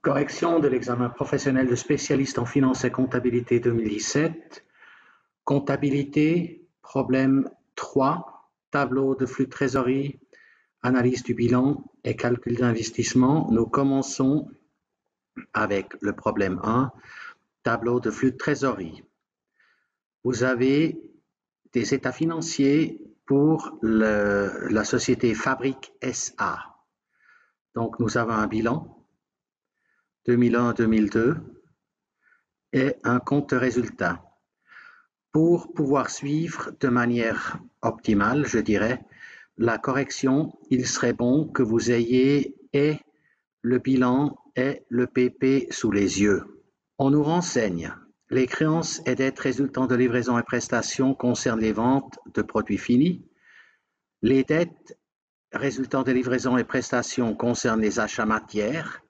Correction de l'examen professionnel de spécialiste en finance et comptabilité 2017. Comptabilité, problème 3, tableau de flux de trésorerie, analyse du bilan et calcul d'investissement. Nous commençons avec le problème 1, tableau de flux de trésorerie. Vous avez des états financiers pour la société Fabrique SA. Donc, nous avons un bilan 2001-2002 et un compte de résultat. Pour pouvoir suivre de manière optimale, je dirais, la correction, il serait bon que vous ayez et le bilan et le PP sous les yeux. On nous renseigne. Les créances et dettes résultant de livraison et prestations concernent les ventes de produits finis. Les dettes résultant de livraison et prestations concernent les achats matières.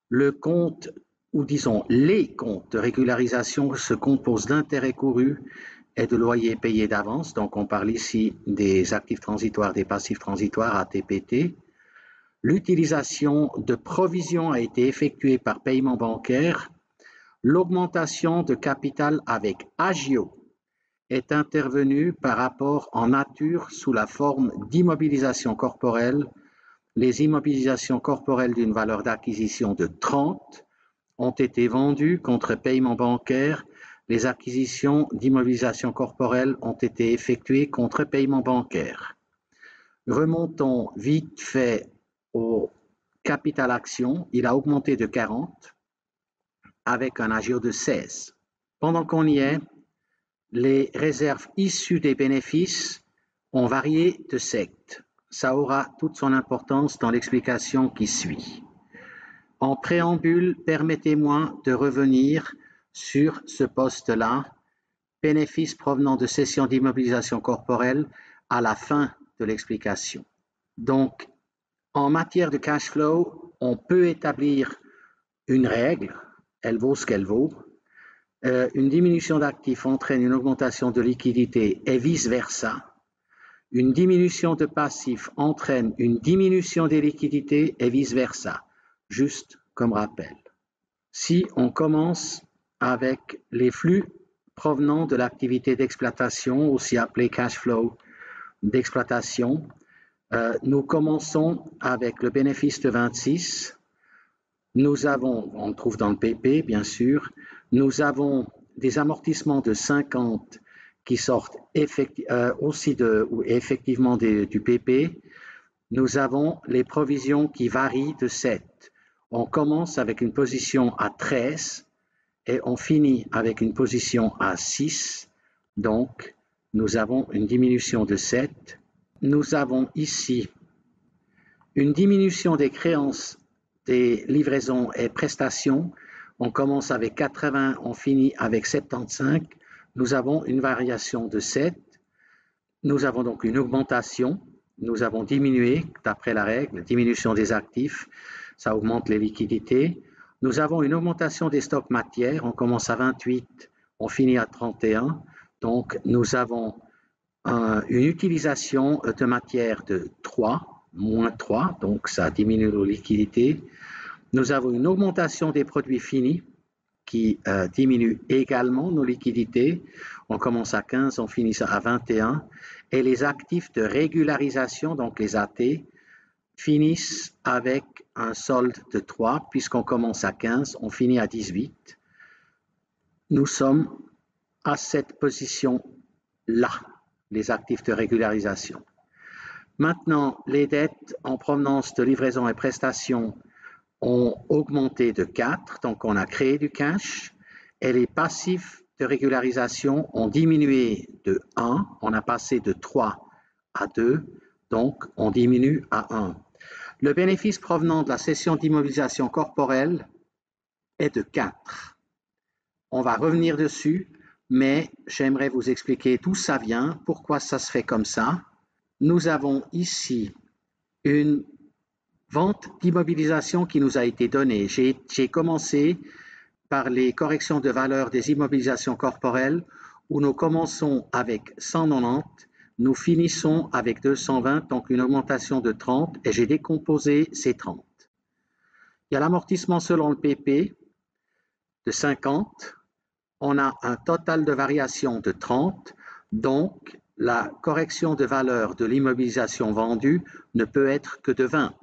Le compte, ou disons les comptes de régularisation se composent d'intérêts courus et de loyers payés d'avance. Donc on parle ici des actifs transitoires, des passifs transitoires, ATPT. L'utilisation de provisions a été effectuée par paiement bancaire. L'augmentation de capital avec agio est intervenue par rapport en nature sous la forme d'immobilisation corporelle. Les immobilisations corporelles d'une valeur d'acquisition de 30 ont été vendues contre paiement bancaire. Les acquisitions d'immobilisation corporelle ont été effectuées contre paiement bancaire. Remontons vite fait au capital action. Il a augmenté de 40 avec un agio de 16. Pendant qu'on y est, les réserves issues des bénéfices ont varié de secte. Ça aura toute son importance dans l'explication qui suit. En préambule, permettez-moi de revenir sur ce poste-là, bénéfices provenant de cession d'immobilisation corporelle, à la fin de l'explication. Donc, en matière de cash flow, on peut établir une règle, elle vaut ce qu'elle vaut. Une diminution d'actifs entraîne une augmentation de liquidité et vice-versa. Une diminution de passifs entraîne une diminution des liquidités et vice-versa, juste comme rappel. Si on commence avec les flux provenant de l'activité d'exploitation, aussi appelé cash flow d'exploitation, nous commençons avec le bénéfice de 26. Nous avons, on le trouve dans le PP bien sûr, nous avons des amortissements de 50 qui sortent effectivement du PP. Nous avons les provisions qui varient de 7. On commence avec une position à 13 et on finit avec une position à 6. Donc, nous avons une diminution de 7. Nous avons ici une diminution des créances des livraisons et prestations. On commence avec 80, on finit avec 75. Nous avons une variation de 7. Nous avons donc une augmentation. Nous avons diminué, d'après la règle, diminution des actifs, ça augmente les liquidités. Nous avons une augmentation des stocks matières. On commence à 28, on finit à 31. Donc, nous avons une utilisation de matière de 3, moins 3, donc ça diminue nos liquidités. Nous avons une augmentation des produits finis qui diminue également nos liquidités. On commence à 15, on finit à 21. Et les actifs de régularisation, donc les AT, finissent avec un solde de 3, puisqu'on commence à 15, on finit à 18. Nous sommes à cette position-là, les actifs de régularisation. Maintenant, les dettes en provenance de livraison et prestations ont augmenté de 4, donc on a créé du cash, et les passifs de régularisation ont diminué de 1, on a passé de 3 à 2, donc on diminue à 1. Le bénéfice provenant de la cession d'immobilisation corporelle est de 4. On va revenir dessus, mais j'aimerais vous expliquer d'où ça vient, pourquoi ça se fait comme ça. Nous avons ici une vente d'immobilisation qui nous a été donnée. J'ai commencé par les corrections de valeur des immobilisations corporelles où nous commençons avec 190, nous finissons avec 220, donc une augmentation de 30 et j'ai décomposé ces 30. Il y a l'amortissement selon le PP de 50. On a un total de variation de 30. Donc, la correction de valeur de l'immobilisation vendue ne peut être que de 20.